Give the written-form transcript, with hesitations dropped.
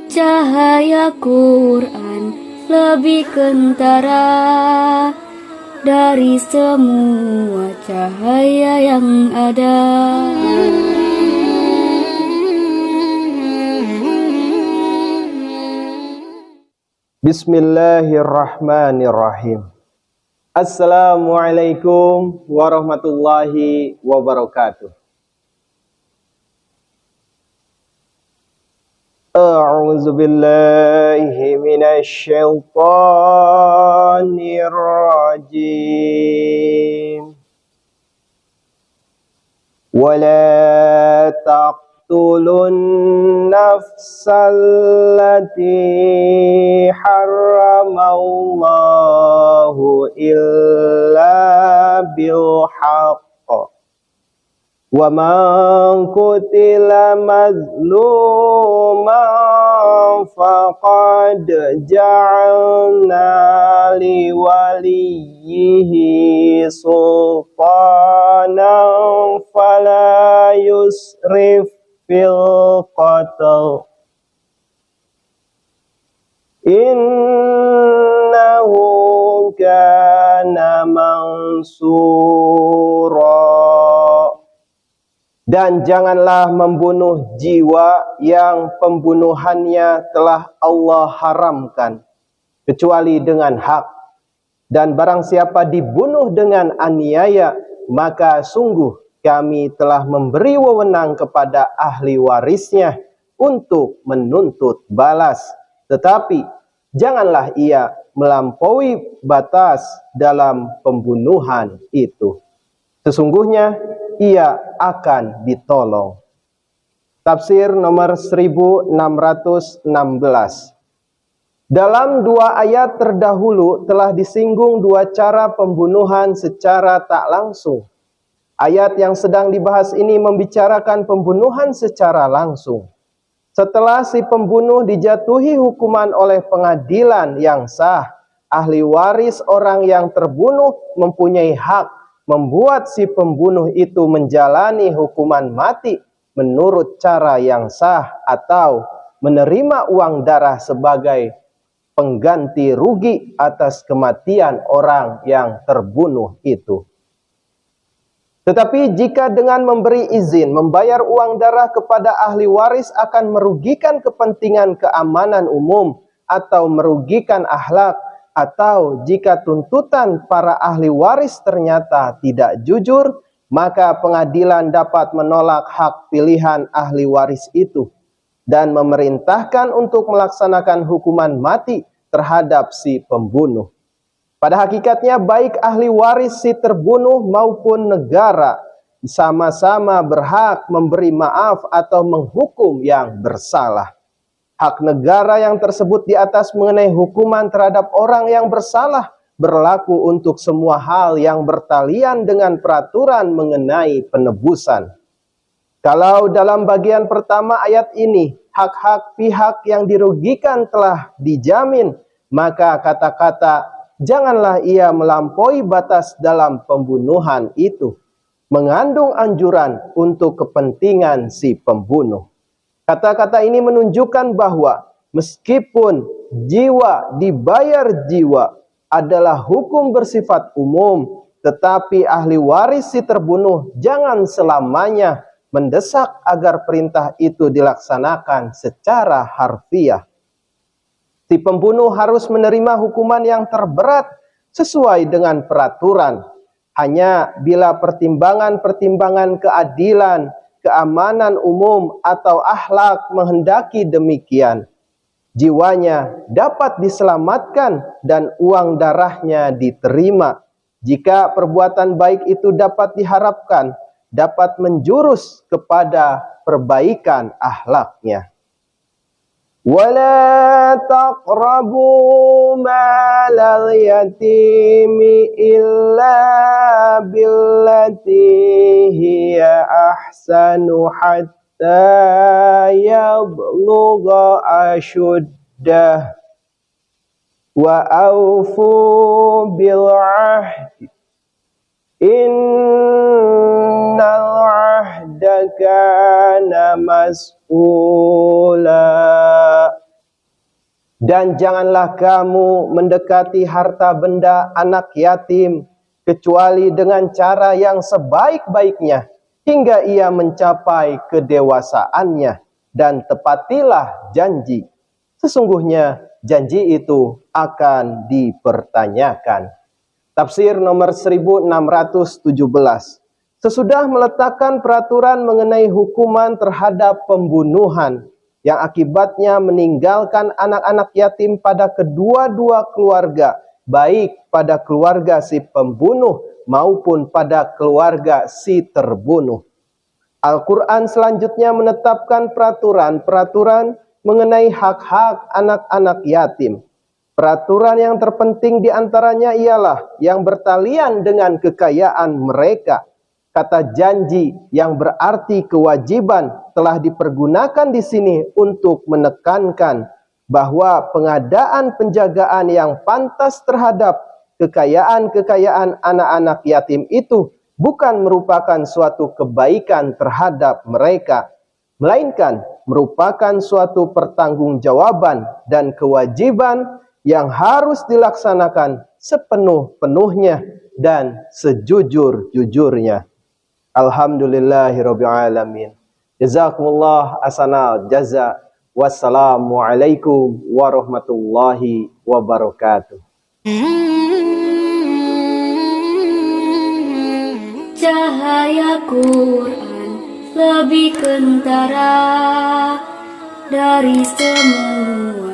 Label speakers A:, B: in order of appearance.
A: Cahaya Quran lebih kentara dari semua cahaya yang ada.
B: Bismillahirrahmanirrahim. Assalamualaikum warahmatullahi wabarakatuh. A'udzu billahi minasy syaithanir rajim. Wala taqtulun nafsallati harramallahu illa bil haqq. Wa man qutila mazluman faqad ja'alna li waliyyihi sultanan fala yusrif fil qatl innahu kana mansura. Dan janganlah membunuh jiwa yang pembunuhannya telah Allah haramkan, kecuali dengan hak. Dan barang siapa dibunuh dengan aniaya, maka sungguh kami telah memberi wewenang kepada ahli warisnya untuk menuntut balas. Tetapi janganlah ia melampaui batas dalam pembunuhan itu. Sesungguhnya ia akan ditolong. Tafsir nomor 1616. Dalam dua ayat terdahulu telah disinggung dua cara pembunuhan secara tak langsung. Ayat yang sedang dibahas ini membicarakan pembunuhan secara langsung. Setelah si pembunuh dijatuhi hukuman oleh pengadilan yang sah, ahli waris orang yang terbunuh mempunyai hak membuat si pembunuh itu menjalani hukuman mati menurut cara yang sah atau menerima uang darah sebagai pengganti rugi atas kematian orang yang terbunuh itu. Tetapi jika dengan memberi izin membayar uang darah kepada ahli waris akan merugikan kepentingan keamanan umum atau merugikan akhlak, atau jika tuntutan para ahli waris ternyata tidak jujur, maka pengadilan dapat menolak hak pilihan ahli waris itu dan memerintahkan untuk melaksanakan hukuman mati terhadap si pembunuh. Pada hakikatnya baik ahli waris si terbunuh maupun negara sama-sama berhak memberi maaf atau menghukum yang bersalah. Hak negara yang tersebut di atas mengenai hukuman terhadap orang yang bersalah berlaku untuk semua hal yang bertalian dengan peraturan mengenai penebusan. Kalau dalam bagian pertama ayat ini, hak-hak pihak yang dirugikan telah dijamin, maka kata-kata janganlah ia melampaui batas dalam pembunuhan itu mengandung anjuran untuk kepentingan si pembunuh. Kata-kata ini menunjukkan bahwa meskipun jiwa dibayar jiwa adalah hukum bersifat umum, tetapi ahli waris si terbunuh jangan selamanya mendesak agar perintah itu dilaksanakan secara harfiah. Si pembunuh harus menerima hukuman yang terberat sesuai dengan peraturan. Hanya bila pertimbangan-pertimbangan keadilan, keamanan umum atau akhlak menghendaki demikian, jiwanya dapat diselamatkan dan uang darahnya diterima. Jika perbuatan baik itu dapat diharapkan, dapat menjurus kepada perbaikan akhlaknya. وَلَا تَقْرَبُوا مَالَ الْيَتِيمِ إِلَّا بِالَّتِي هِيَ أَحْسَنُ حَتَّى يَبْلُغَ أَشُدَّهُ وَأَوْفُوا بِالْعَهْدِ إِنَّ الْعَهْدَ kana mas'ula. Dan janganlah kamu mendekati harta benda anak yatim kecuali dengan cara yang sebaik-baiknya hingga ia mencapai kedewasaannya, dan tepatilah janji. Sesungguhnya janji itu akan dipertanyakan. Tafsir nomor 1617. Sesudah meletakkan peraturan mengenai hukuman terhadap pembunuhan yang akibatnya meninggalkan anak-anak yatim pada kedua-dua keluarga, baik pada keluarga si pembunuh maupun pada keluarga si terbunuh. Al-Quran selanjutnya menetapkan peraturan-peraturan mengenai hak-hak anak-anak yatim. Peraturan yang terpenting diantaranya ialah yang bertalian dengan kekayaan mereka. Kata janji yang berarti kewajiban telah dipergunakan di sini untuk menekankan bahwa pengadaan penjagaan yang pantas terhadap kekayaan-kekayaan anak-anak yatim itu bukan merupakan suatu kebaikan terhadap mereka, melainkan merupakan suatu pertanggungjawaban dan kewajiban yang harus dilaksanakan sepenuh-penuhnya dan sejujur-jujurnya. Alhamdulillahirabbil alamin. Jazakumullah ahsanal jaza. Wassalamualaikum warahmatullahi wabarakatuh.
A: Cahaya Quran lebih kentara dari semua